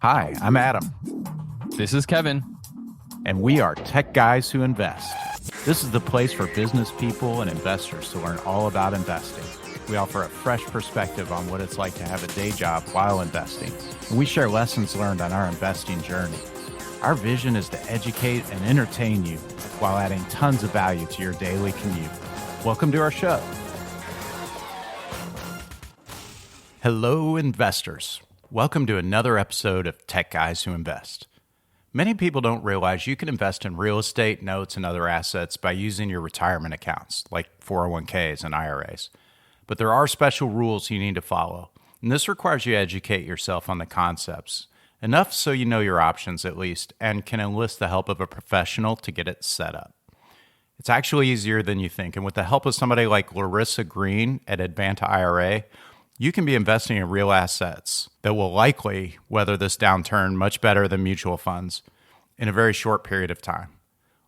Hi, I'm Adam, This is Kevin. and we are Tech Guys Who Invest. This is the place for business people and investors to learn all about investing. We offer a fresh perspective on what it's like to have a day job while investing, and we share lessons learned on our investing journey. Our vision is to educate and entertain you while adding tons of value to your daily commute. Welcome to our show. Hello, investors. Welcome to another episode of Tech Guys Who Invest. Many people don't realize you can invest in real estate, notes, and other assets by using your retirement accounts, like 401ks and IRAs. But there are special rules you need to follow, and this requires you to educate yourself on the concepts, enough so you know your options at least, and can enlist the help of a professional to get it set up. It's actually easier than you think, and with the help of somebody like Larissa Green at Advanta IRA, you can be investing in real assets that will likely weather this downturn much better than mutual funds in a very short period of time.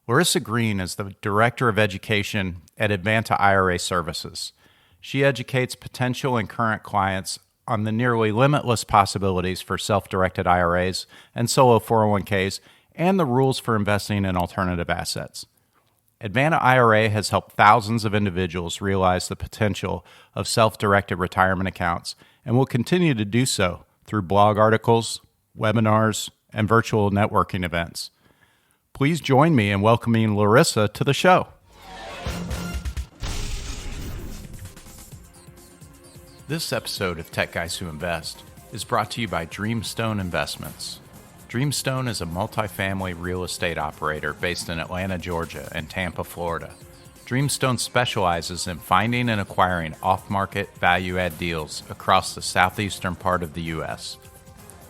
Larissa Green is the Director of Education at Advanta IRA Services. She educates potential and current clients on the nearly limitless possibilities for self-directed IRAs and solo 401ks and the rules for investing in alternative assets. Advanta IRA has helped thousands of individuals realize the potential of self-directed retirement accounts and will continue to do so through blog articles, webinars, and virtual networking events. Please join me in welcoming Larissa to the show. This episode of Tech Guys Who Invest is brought to you by Dreamstone Investments. Dreamstone is a multifamily real estate operator based in Atlanta, Georgia, and Tampa, Florida. Dreamstone specializes in finding and acquiring off-market value-add deals across the southeastern part of the U.S.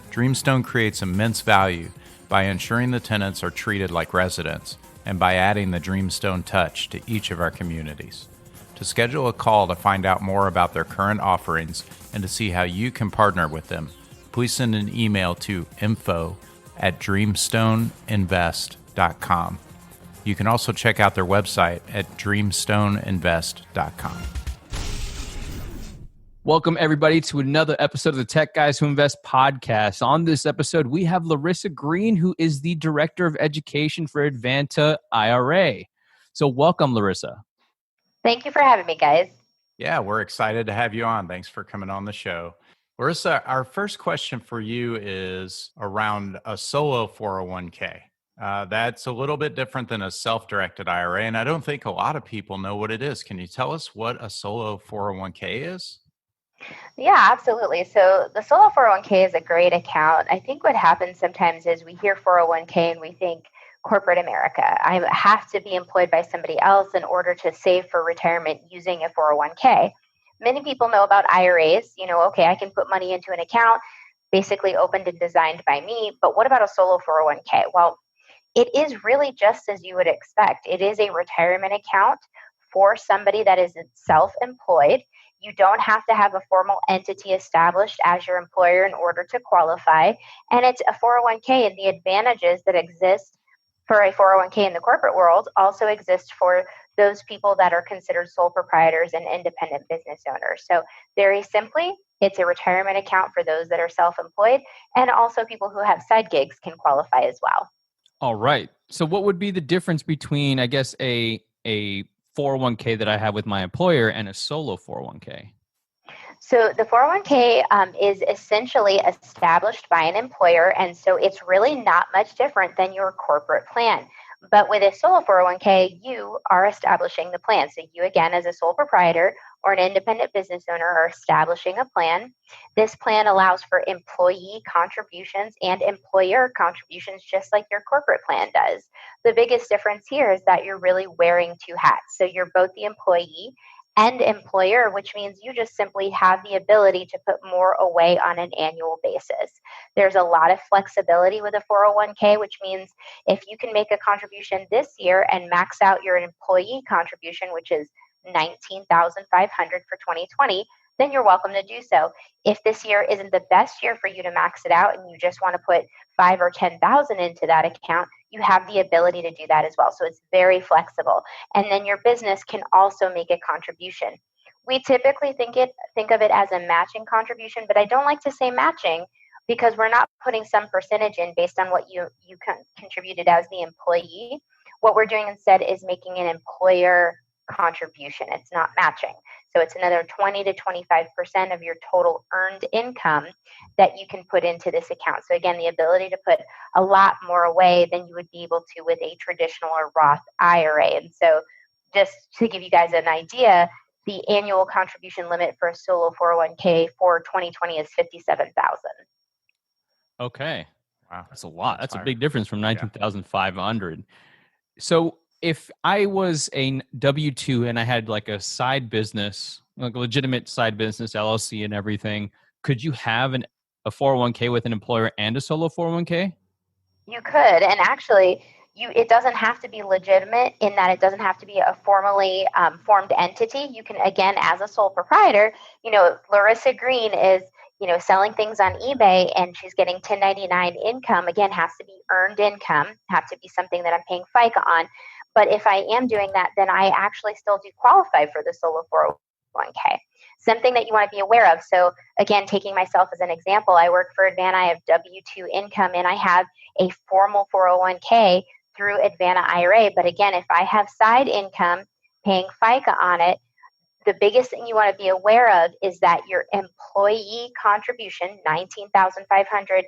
Dreamstone creates immense value by ensuring the tenants are treated like residents and by adding the Dreamstone touch to each of our communities. To schedule a call to find out more about their current offerings and to see how you can partner with them, please send an email to info@dreamstoneinvest.com. You can also check out their website at dreamstoneinvest.com. Welcome, everybody, to another episode of the Tech Guys Who Invest podcast. On this episode, we have Larissa Green, who is the Director of Education for Advanta IRA. So welcome, Larissa. Thank you for having me, guys. Yeah, we're excited to have you on. Thanks for coming on the show. Larissa, our first question for you is around a solo 401k. That's a little bit different than a self-directed IRA, and I don't think a lot of people know what it is. Can you tell us what a solo 401k is? Yeah, absolutely. So the solo 401k is a great account. I think what happens sometimes is we hear 401k and we think corporate America. I have to be employed by somebody else in order to save for retirement using a 401k. Many people know about IRAs. Okay, I can put money into an account, basically opened and designed by me. But what about a solo 401k? Well, it is really just as you would expect. It is a retirement account for somebody that is self-employed. You don't have to have a formal entity established as your employer in order to qualify. And it's a 401k, and the advantages that exist for a 401k in the corporate world also exist for those people that are considered sole proprietors and independent business owners. So very simply, it's a retirement account for those that are self-employed, and also people who have side gigs can qualify as well. All right. So what would be the difference between, I guess, a 401k that I have with my employer and a solo 401k? So the 401k is essentially established by an employer, and so it's really not much different than your corporate plan. But with a solo 401k, you are establishing the plan. So you, again, as a sole proprietor or an independent business owner, are establishing a plan. This plan allows for employee contributions and employer contributions, just like your corporate plan does. The biggest difference here is that you're really wearing two hats. So you're both the employee and employer, which means you just simply have the ability to put more away on an annual basis. There's a lot of flexibility with a 401k, which means if you can make a contribution this year and max out your employee contribution, which is $19,500 for 2020, then you're welcome to do so. If this year isn't the best year for you to max it out and you just want to put $5,000 or $10,000 into that account, you have the ability to do that as well. So it's very flexible. And then your business can also make a contribution. We typically think of it as a matching contribution, but I don't like to say matching. because we're not putting some percentage in based on what you contributed as the employee. What we're doing instead is making an employer contribution. It's not matching. So it's another 20 to 25% of your total earned income that you can put into this account. So again, the ability to put a lot more away than you would be able to with a traditional or Roth IRA. And so just to give you guys an idea, the annual contribution limit for a solo 401k for 2020 is $57,000. Okay. Wow. That's a lot. That's a higher. big difference from 19,500. So if I was a W-2 and I had like a side business, like a legitimate side business, LLC and everything, could you have a 401k with an employer and a solo 401k? You could, and actually, it doesn't have to be legitimate in that it doesn't have to be a formally formed entity. You can, again, as a sole proprietor, Larissa Green is, selling things on eBay and she's getting 1099 income. Again, has to be earned income, have to be something that I'm paying FICA on. But if I am doing that, then I actually still do qualify for the solo 401k. Something that you want to be aware of. So again, taking myself as an example, I work for Advanta. I have W-2 income and I have a formal 401k through Advanta IRA. But again, if I have side income paying FICA on it, the biggest thing you want to be aware of is that your employee contribution, $19,500,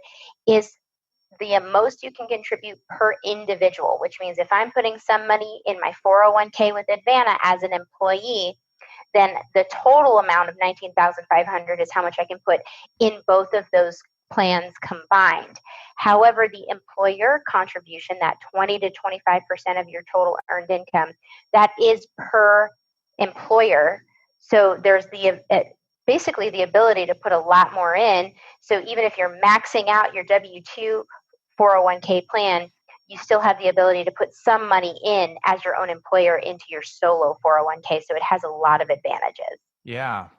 is the most you can contribute per individual, which means if I'm putting some money in my 401k with Advanta as an employee, then the total amount of $19,500 is how much I can put in both of those plans combined. However, the employer contribution, that 20 to 25% of your total earned income, that is per employer. So there's basically the ability to put a lot more in. So even if you're maxing out your W-2 401k plan, you still have the ability to put some money in as your own employer into your solo 401k. So it has a lot of advantages. Yeah.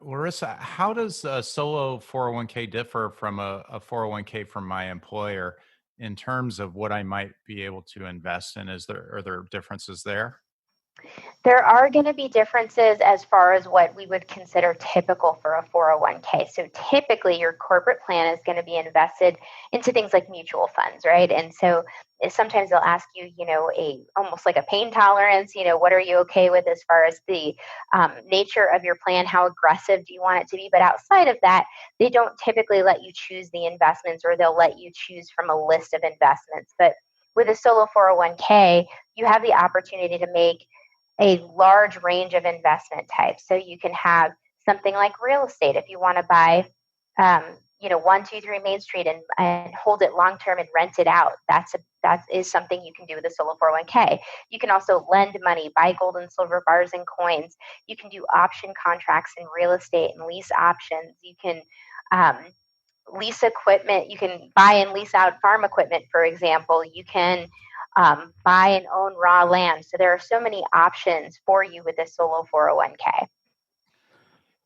Larissa, how does a solo 401k differ from a 401k from my employer in terms of what I might be able to invest in? Are there differences there? There are going to be differences as far as what we would consider typical for a 401k. So typically your corporate plan is going to be invested into things like mutual funds, right? And so sometimes they'll ask you, almost like a pain tolerance, what are you okay with as far as the nature of your plan? How aggressive do you want it to be? But outside of that, they don't typically let you choose the investments, or they'll let you choose from a list of investments. But with a solo 401k, you have the opportunity to make a large range of investment types. So you can have something like real estate if you want to buy, 123 Main Street and hold it long term and rent it out. That is something you can do with a solo 401k. You can also lend money, buy gold and silver bars and coins. You can do option contracts in real estate and lease options. You can lease equipment. You can buy and lease out farm equipment, for example. You can buy and own raw land. So there are so many options for you with a solo 401k.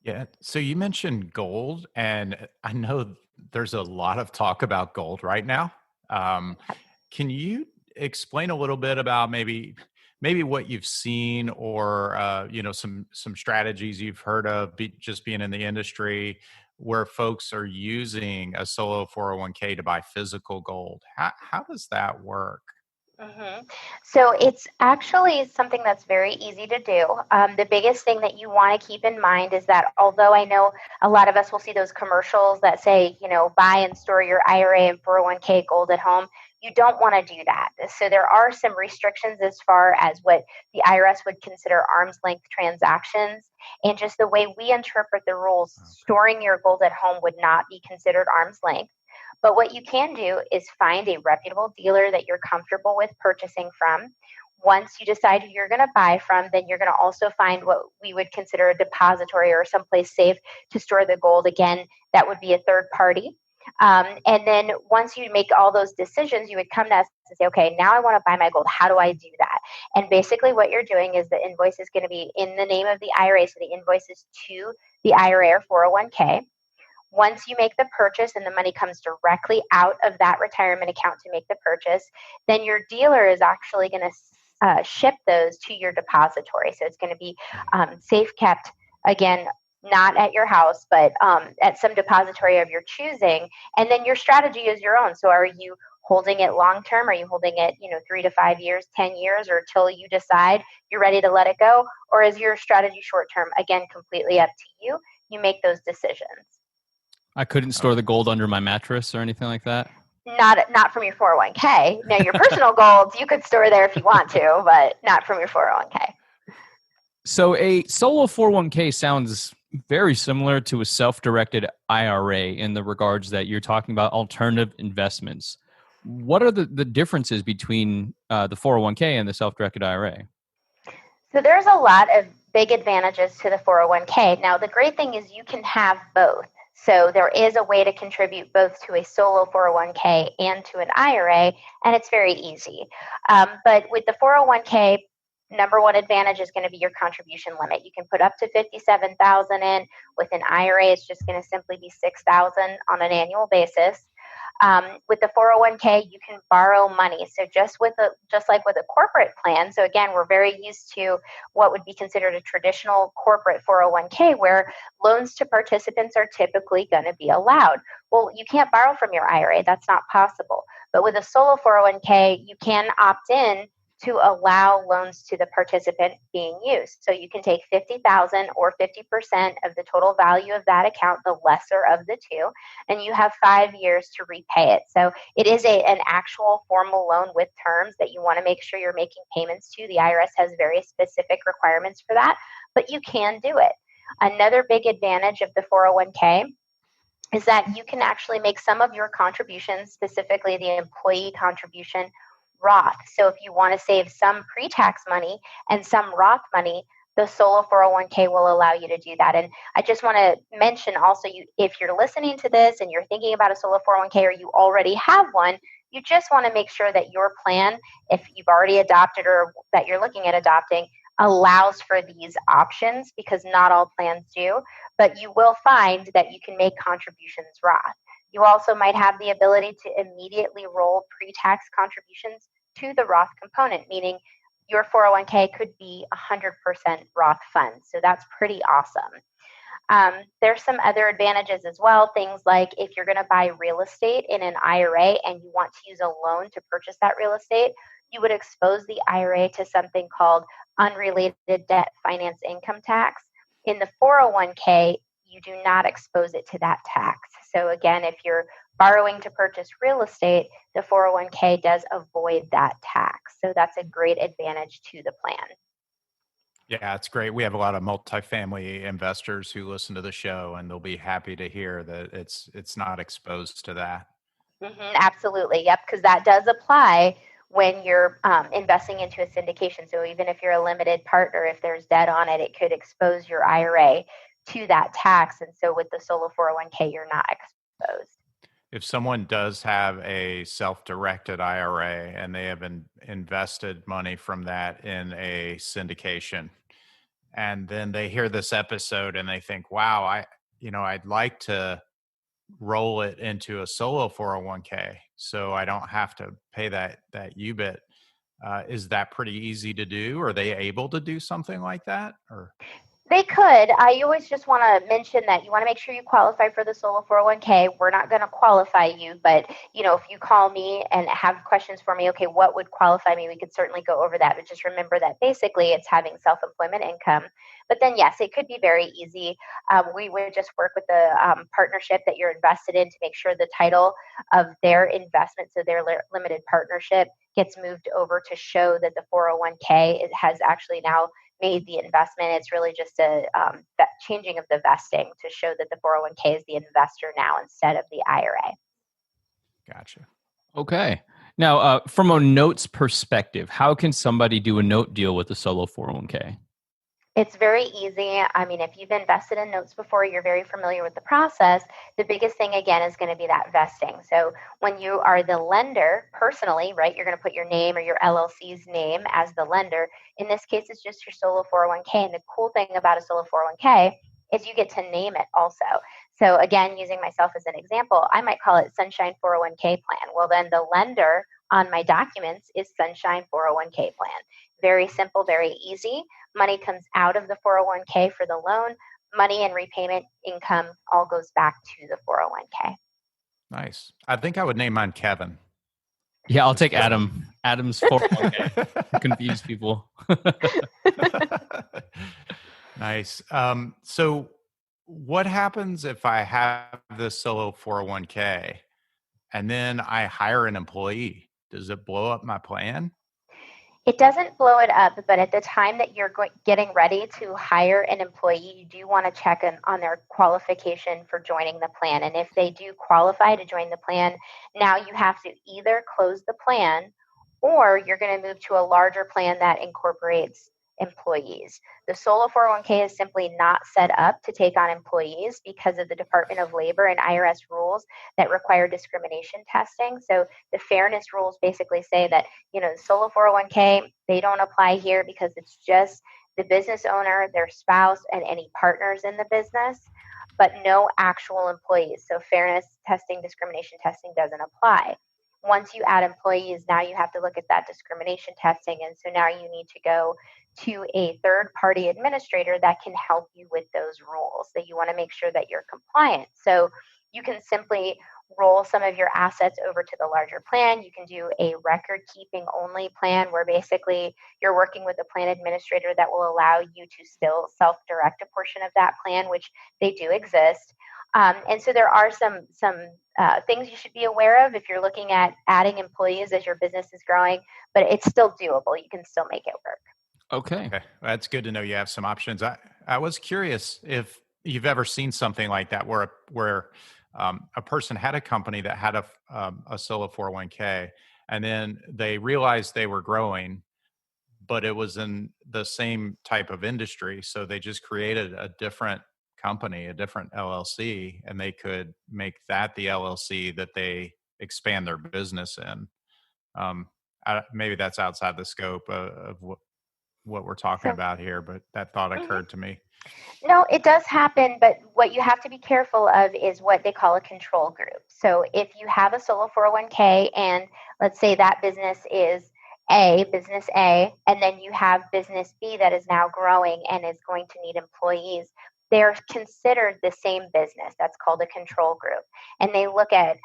Yeah. So you mentioned gold, and I know there's a lot of talk about gold right now. Can you explain a little bit about maybe what you've seen, or some strategies you've heard of, just being in the industry, where folks are using a solo 401k to buy physical gold? How does that work? Mm-hmm. So it's actually something that's very easy to do. The biggest thing that you want to keep in mind is that although I know a lot of us will see those commercials that say, buy and store your IRA and 401k gold at home, you don't want to do that. So there are some restrictions as far as what the IRS would consider arm's length transactions. And just the way we interpret the rules, storing your gold at home would not be considered arm's length. But what you can do is find a reputable dealer that you're comfortable with purchasing from. Once you decide who you're going to buy from, then you're going to also find what we would consider a depository or someplace safe to store the gold. Again, that would be a third party. And then once you make all those decisions, you would come to us and say, okay, now I want to buy my gold. How do I do that? And basically what you're doing is the invoice is going to be in the name of the IRA. So the invoice is to the IRA or 401k. Once you make the purchase and the money comes directly out of that retirement account to make the purchase, then your dealer is actually going to ship those to your depository. So it's going to be safe kept, again, not at your house, but at some depository of your choosing. And then your strategy is your own. So are you holding it long term? Are you holding it, 3 to 5 years, 10 years, or till you decide you're ready to let it go? Or is your strategy short term? Again, completely up to you. You make those decisions. I couldn't store the gold under my mattress or anything like that? Not from your 401k. Now, your personal golds, you could store there if you want to, but not from your 401k. So a solo 401k sounds very similar to a self-directed IRA in the regards that you're talking about alternative investments. What are the differences between the 401k and the self-directed IRA? So there's a lot of big advantages to the 401k. Now, the great thing is you can have both. So there is a way to contribute both to a solo 401k and to an IRA, and it's very easy. But with the 401k, number one advantage is going to be your contribution limit. You can put up to $57,000 in. With an IRA, it's just going to simply be $6,000 on an annual basis. With the 401k, you can borrow money. So just like with a corporate plan. So again, we're very used to what would be considered a traditional corporate 401k, where loans to participants are typically going to be allowed. Well, you can't borrow from your IRA. That's not possible. But with a solo 401k, you can opt in to allow loans to the participant being used. So you can take $50,000 or 50% of the total value of that account, the lesser of the two, and you have 5 years to repay it. So it is an actual formal loan with terms that you want to make sure you're making payments to. The IRS has very specific requirements for that, but you can do it. Another big advantage of the 401k is that you can actually make some of your contributions, specifically the employee contribution, Roth. So if you want to save some pre-tax money and some Roth money, the solo 401k will allow you to do that. And I just want to mention also, if you're listening to this and you're thinking about a solo 401k or you already have one, you just want to make sure that your plan, if you've already adopted or that you're looking at adopting, allows for these options, because not all plans do. But you will find that you can make contributions Roth. You also might have the ability to immediately roll pre-tax contributions to the Roth component, meaning your 401k could be 100% Roth funds. So that's pretty awesome. There's some other advantages as well. Things like if you're going to buy real estate in an IRA and you want to use a loan to purchase that real estate, you would expose the IRA to something called unrelated debt finance income tax. In the 401k, you do not expose it to that tax. So again, if you're borrowing to purchase real estate, the 401k does avoid that tax. So that's a great advantage to the plan. Yeah, it's great. We have a lot of multifamily investors who listen to the show, and they'll be happy to hear that it's not exposed to that. Absolutely. Yep. Because that does apply when you're investing into a syndication. So even if you're a limited partner, if there's debt on it, it could expose your IRA to that tax. And so with the solo 401k, you're not exposed. If someone does have a self-directed IRA and they have invested money from that in a syndication, and then they hear this episode and they think, wow, I'd like to roll it into a solo 401k so I don't have to pay that UBIT. Is that pretty easy to do? Are they able to do something like that? Or They could. I always just want to mention that you want to make sure you qualify for the solo 401k. We're not going to qualify you, but if you call me and have questions for me, okay, what would qualify me? We could certainly go over that, but just remember that basically it's having self-employment income. But then yes, it could be very easy. We would just work with the partnership that you're invested in to make sure the title of their investment, so their limited partnership, gets moved over to show that the 401k has actually now made the investment. It's really just a changing of the vesting to show that the 401k is the investor now instead of the IRA. Gotcha. Okay. Now, from a notes perspective, how can somebody do a note deal with a solo 401k? It's very easy. I mean, if you've invested in notes before, you're very familiar with the process. The biggest thing, again, is going to be that vesting. So when you are the lender personally, right, you're going to put your name or your LLC's name as the lender. In this case, it's just your solo 401k. And the cool thing about a solo 401k is you get to name it also. So again, using myself as an example, I might call it Sunshine 401k Plan. Well, then the lender on my documents is Sunshine 401k Plan. Very simple, very easy. Money comes out of the 401k for the loan, money and repayment income all goes back to the 401k. Nice. I think I would name mine Kevin. Yeah, I'll take Adam. Adam's 401k to confuse people. Nice. So what happens if I have this solo 401k and then I hire an employee? Does it blow up my plan? It doesn't blow it up, but at the time that you're getting ready to hire an employee, you do want to check on their qualification for joining the plan. And if they do qualify to join the plan, now you have to either close the plan or you're going to move to a larger plan that incorporates employees. The solo 401k is simply not set up to take on employees because of the Department of Labor and IRS rules that require discrimination testing. So the fairness rules basically say that, the solo 401k, they don't apply here because it's just the business owner, their spouse, and any partners in the business, but no actual employees. So fairness testing, discrimination testing doesn't apply. Once you add employees, now you have to look at that discrimination testing. And so now you need to go to a third-party administrator that can help you with those rules. So you want to make sure that you're compliant. So you can simply roll some of your assets over to the larger plan. You can do a record-keeping only plan where basically you're working with a plan administrator that will allow you to still self-direct a portion of that plan, which they do exist. And so there are some things you should be aware of if you're looking at adding employees as your business is growing, but it's still doable. You can still make it work. Okay. Well, that's good to know you have some options. I was curious if you've ever seen something like that where a person had a company that had a solo 401k and then they realized they were growing, but it was in the same type of industry. So they just created a different company, a different LLC, and they could make that the LLC that they expand their business in. Maybe that's outside the scope of what we're talking about here, but that thought occurred to me. No, it does happen, but what you have to be careful of is what they call a control group. So if you have a solo 401k and let's say that business is business A, and then you have business B that is now growing and is going to need employees, they're considered the same business. That's called a control group. And they look at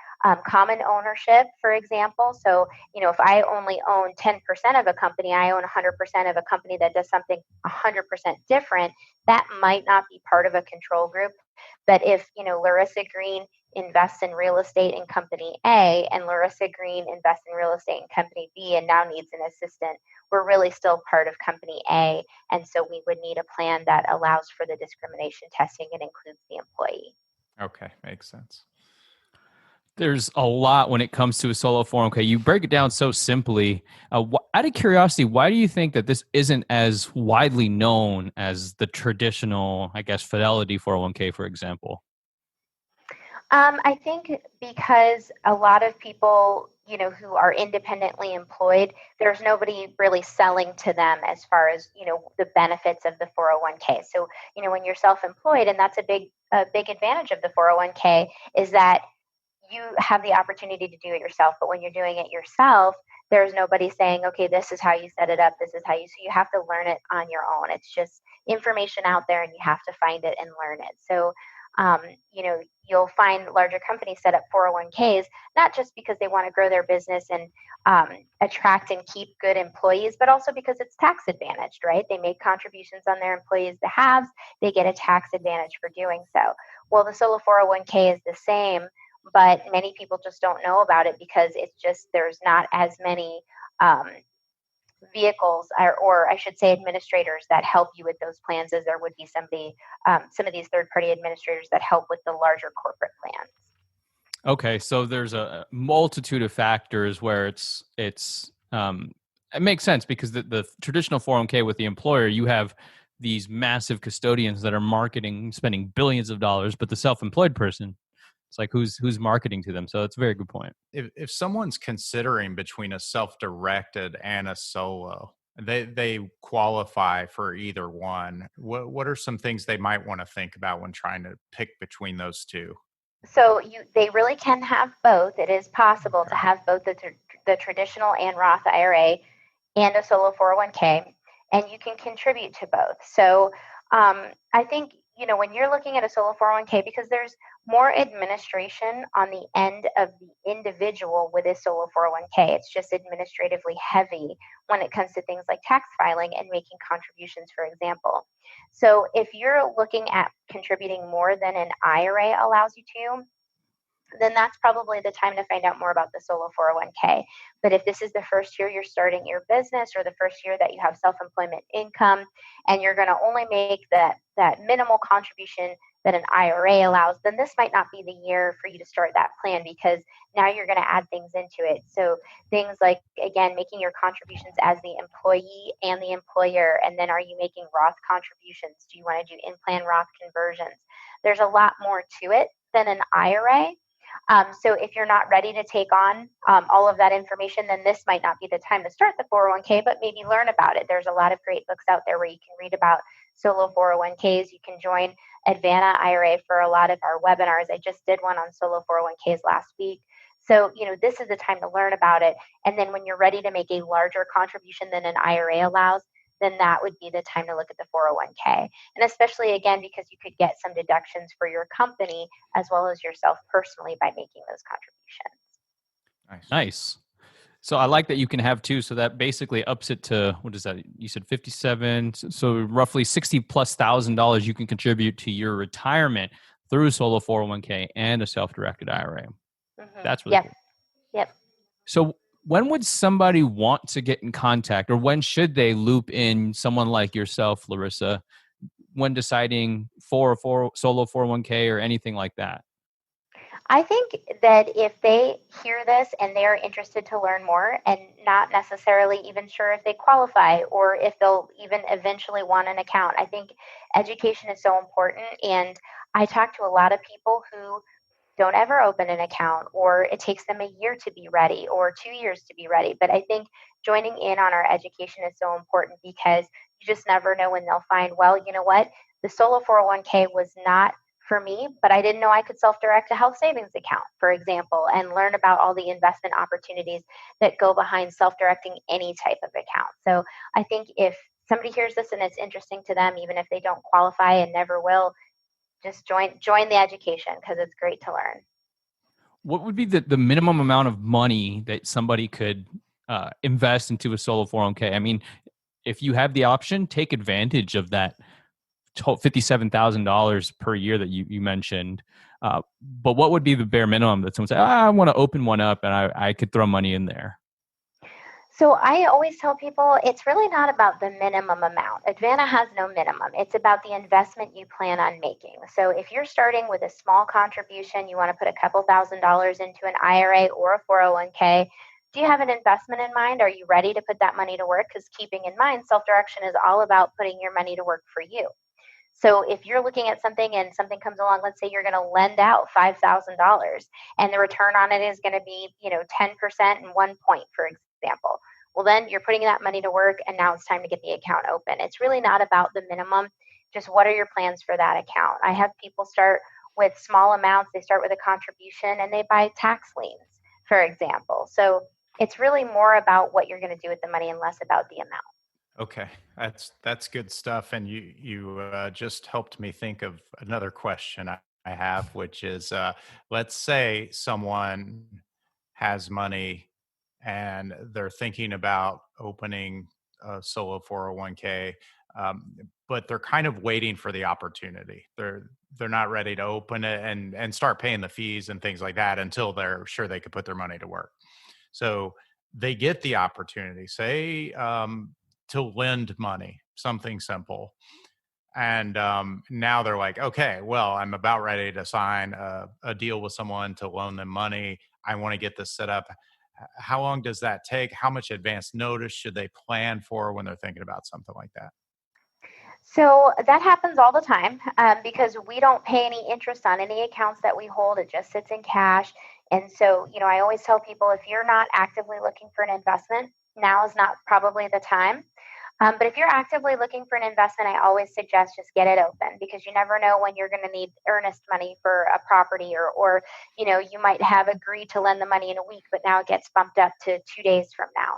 common ownership, for example. So, if I only own 10% of a company, I own 100% of a company that does something 100% different, that might not be part of a control group. But if, Larissa Green invests in real estate in company A and Larissa Green invests in real estate in company B and now needs an assistant, we're really still part of company A. And so we would need a plan that allows for the discrimination testing and includes the employee. Okay, makes sense. There's a lot when it comes to a solo 401k. You break it down so simply. Out of curiosity, why do you think that this isn't as widely known as the traditional, Fidelity 401k, for example? I think because a lot of people, who are independently employed, there's nobody really selling to them as far as, the benefits of the 401k. So, when you're self-employed, and that's a big advantage of the 401k is that you have the opportunity to do it yourself. But when you're doing it yourself, there's nobody saying, okay, this is how you set it up. This is how so you have to learn it on your own. It's just information out there and you have to find it and learn it. So, you'll find larger companies set up 401ks, not just because they want to grow their business and attract and keep good employees, but also because it's tax advantaged, right? They make contributions on their employees' behalves. They get a tax advantage for doing so. Well, the solo 401k is the same, but many people just don't know about it because there's not as many vehicles or I should say administrators that help you with those plans as there would be some of these third-party administrators that help with the larger corporate plans. Okay, so there's a multitude of factors where it makes sense because the traditional 401k with the employer, you have these massive custodians that are spending billions of dollars, but the self-employed person, it's like who's marketing to them. So it's a very good point. If someone's considering between a self-directed and a solo, they qualify for either one. What are some things they might want to think about when trying to pick between those two? So they really can have both. It is possible to have both the traditional and Roth IRA and a solo 401k, and you can contribute to both. So I think, when you're looking at a solo 401k, because there's more administration on the end of the individual with a solo 401k, it's just administratively heavy when it comes to things like tax filing and making contributions, for example. So if you're looking at contributing more than an IRA allows you to, then that's probably the time to find out more about the solo 401k. But if this is the first year you're starting your business, or the first year that you have self-employment income, and you're going to only make that minimal contribution that an IRA allows, then this might not be the year for you to start that plan, because now you're going to add things into it. So things like, again, making your contributions as the employee and the employer, and then are you making Roth contributions? Do you want to do in-plan Roth conversions? There's a lot more to it than an IRA. So if you're not ready to take on all of that information, then this might not be the time to start the 401k, but maybe learn about it. There's a lot of great books out there where you can read about solo 401ks. You can join Advanta IRA for a lot of our webinars. I just did one on solo 401ks last week. So, this is the time to learn about it. And then when you're ready to make a larger contribution than an IRA allows, then that would be the time to look at the 401k. And especially, again, because you could get some deductions for your company as well as yourself personally by making those contributions. Nice. So I like that you can have two. So that basically ups it to, what is that? You said 57. So roughly $60,000+ you can contribute to your retirement through solo 401k and a self-directed IRA. Mm-hmm. That's really cool. Yep. So when would somebody want to get in contact, or when should they loop in someone like yourself, Larissa, when deciding for solo 401k or anything like that? I think that if they hear this and they're interested to learn more and not necessarily even sure if they qualify or if they'll even eventually want an account, I think education is so important. And I talk to a lot of people who don't ever open an account, or it takes them a year to be ready or 2 years to be ready. But I think joining in on our education is so important, because you just never know when they'll find, well, you know what, the solo 401k was not for me, but I didn't know I could self-direct a health savings account, for example, and learn about all the investment opportunities that go behind self-directing any type of account. So I think if somebody hears this and it's interesting to them, even if they don't qualify and never will, just join the education, because it's great to learn. What would be the minimum amount of money that somebody could invest into a solo 401k? I mean, if you have the option, take advantage of that $57,000 per year that you mentioned. But what would be the bare minimum that someone say, I want to open one up and I could throw money in there? So I always tell people it's really not about the minimum amount. Advanta has no minimum. It's about the investment you plan on making. So if you're starting with a small contribution, you want to put a couple $1,000s into an IRA or a 401k, do you have an investment in mind? Are you ready to put that money to work? Because keeping in mind, self-direction is all about putting your money to work for you. So if you're looking at something and something comes along, let's say you're going to lend out $5,000 and the return on it is going to be, 10% and 1 point, for example. Well, then you're putting that money to work, and now it's time to get the account open. It's really not about the minimum. Just what are your plans for that account? I have people start with small amounts. They start with a contribution and they buy tax liens, for example. So it's really more about what you're going to do with the money and less about the amount. Okay, that's good stuff, and you just helped me think of another question I have, which is, let's say someone has money and they're thinking about opening a solo 401k, but they're kind of waiting for the opportunity. They're not ready to open it and start paying the fees and things like that until they're sure they could put their money to work. So they get the opportunity, say, to lend money, something simple. And now they're like, okay, well, I'm about ready to sign a deal with someone to loan them money. I want to get this set up. How long does that take? How much advance notice should they plan for when they're thinking about something like that? So that happens all the time, because we don't pay any interest on any accounts that we hold. It just sits in cash. And so, I always tell people, if you're not actively looking for an investment, now is not probably the time. But if you're actively looking for an investment, I always suggest just get it open, because you never know when you're going to need earnest money for a property, or you might have agreed to lend the money in a week, but now it gets bumped up to 2 days from now.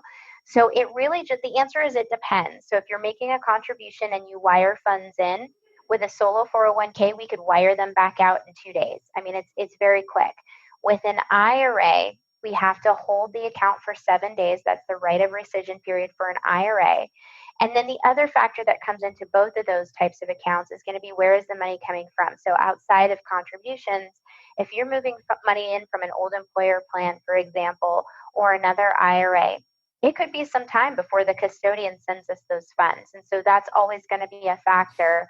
So it really just, the answer is it depends. So if you're making a contribution and you wire funds in, With a solo 401k, we could wire them back out in 2 days. I mean, it's very quick. With an IRA, we have to hold the account for 7 days. That's the right of rescission period for an IRA. And then the other factor that comes into both of those types of accounts is going to be, where is the money coming from? So outside of contributions, if you're moving money in from an old employer plan, for example, or another IRA, it could be some time before the custodian sends us those funds. And so that's always going to be a factor.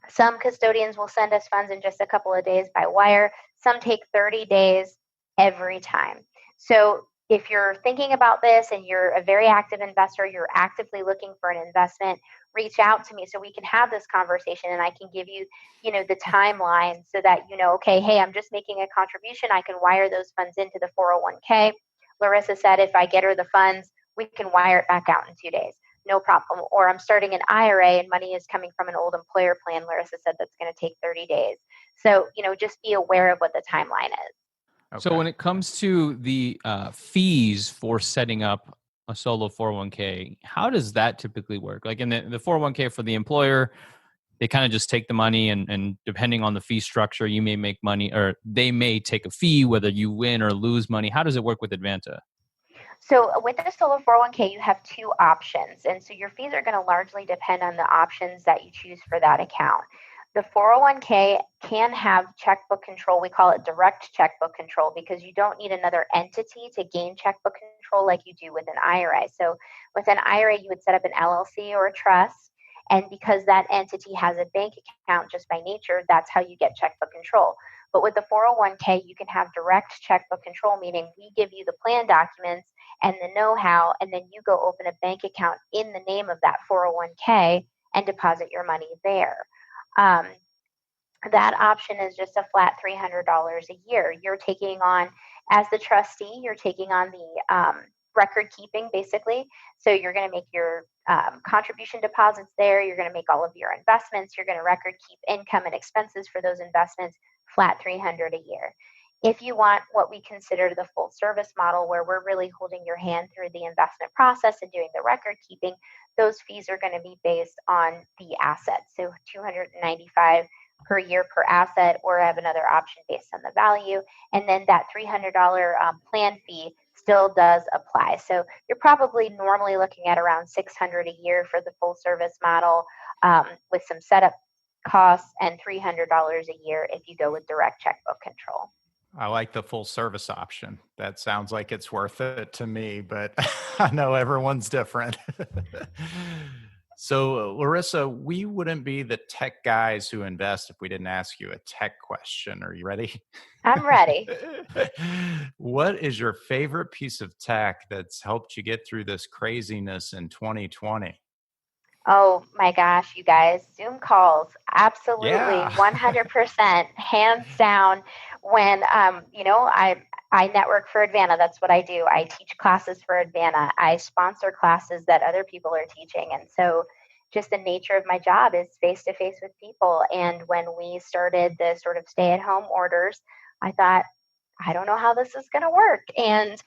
Some custodians will send us funds in just a couple of days by wire. Some take 30 days every time. So if you're thinking about this and you're a very active investor, you're actively looking for an investment, reach out to me so we can have this conversation and I can give you, the timeline so that okay, hey, I'm just making a contribution. I can wire those funds into the 401k. Larissa said if I get her the funds, we can wire it back out in 2 days. No problem. Or I'm starting an IRA and money is coming from an old employer plan. Larissa said that's going to take 30 days. So, just be aware of what the timeline is. Okay. So when it comes to the fees for setting up a solo 401k, how does that typically work? Like in the 401k for the employer, they kind of just take the money and depending on the fee structure, you may make money or they may take a fee whether you win or lose money. How does it work with Advanta? So with the solo 401k, you have two options. And so your fees are going to largely depend on the options that you choose for that account. The 401k can have checkbook control. We call it direct checkbook control because you don't need another entity to gain checkbook control like you do with an IRA. So with an IRA, you would set up an LLC or a trust. And because that entity has a bank account just by nature, that's how you get checkbook control. But with the 401k, you can have direct checkbook control, meaning we give you the plan documents and the know-how, and then you go open a bank account in the name of that 401k and deposit your money there. That option is just a flat $300 a year. You're taking on, as the trustee, you're taking on the record keeping, basically. So you're going to make your contribution deposits there. You're going to make all of your investments. You're going to record keep income and expenses for those investments, flat $300 a year. If you want what we consider the full service model, where we're really holding your hand through the investment process and doing the record keeping, those fees are going to be based on the asset. So $295 per year per asset, or I have another option based on the value. And then that $300 plan fee still does apply. So you're probably normally looking at around $600 a year for the full service model with some setup costs, and $300 a year if you go with direct checkbook control. I like the full service option. That sounds like it's worth it to me, but I know everyone's different. So, Larissa, we wouldn't be the tech guys who invest if we didn't ask you a tech question. Are you ready? I'm ready. What is your favorite piece of tech that's helped you get through this craziness in 2020? Oh my gosh, you guys, Zoom calls, absolutely, Yeah. 100%, hands down. When, I network for Advanta. That's what I do. I teach classes for Advanta. I sponsor classes that other people are teaching. And so just the nature of my job is face to face with people. And when we started the sort of stay at home orders, I thought, I don't know how this is going to work. And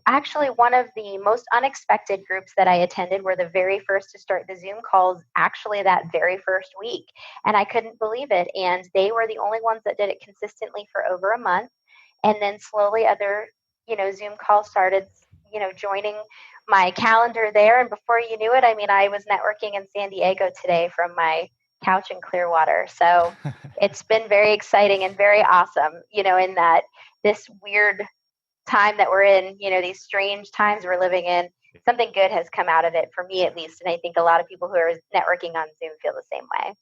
actually, one of the most unexpected groups that I attended were the very first to start the Zoom calls, actually that very first week. And I couldn't believe it. And they were the only ones that did it consistently for over a month. And then slowly other, Zoom calls started, joining my calendar there. And before you knew it, I was networking in San Diego today from my couch in Clearwater. So it's been very exciting and very awesome, in that this weird time that we're in, these strange times we're living in, something good has come out of it, for me at least. And I think a lot of people who are networking on Zoom feel the same way.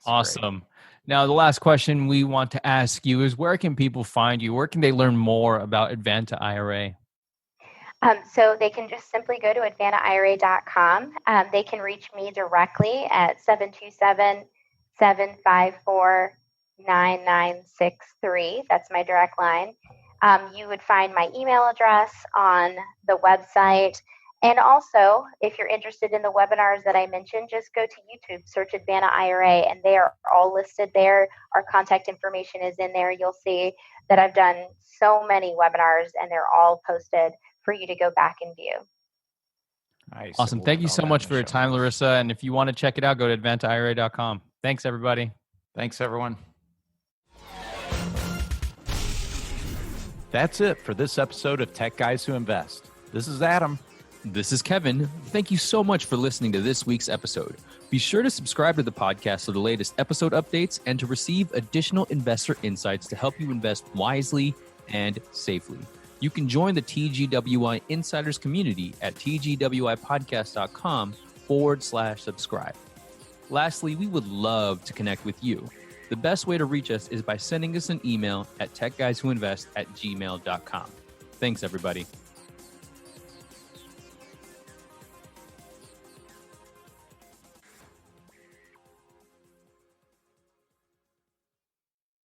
Awesome. Now, the last question we want to ask you is, where can people find you? Where can they learn more about Advanta IRA? So they can just simply go to advantaira.com. They can reach me directly at 727-754-9963. That's my direct line. You would find my email address on the website. And also, if you're interested in the webinars that I mentioned, just go to YouTube, search Advanta IRA, and they are all listed there. Our contact information is in there. You'll see that I've done so many webinars, and they're all posted for you to go back and view. Nice. Awesome. We'll Thank put you all so that much in for the your show time, notes. Larissa. And if you want to check it out, go to advantaira.com. Thanks, everybody. Thanks, everyone. That's it for this episode of Tech Guys Who Invest. This is Adam. This is Kevin. Thank you so much for listening to this week's episode. Be sure to subscribe to the podcast for the latest episode updates and to receive additional investor insights to help you invest wisely and safely. You can join the TGWI Insiders community at tgwipodcast.com/subscribe. Lastly, we would love to connect with you. The best way to reach us is by sending us an email at techguyswhoinvest@gmail.com. Thanks, everybody.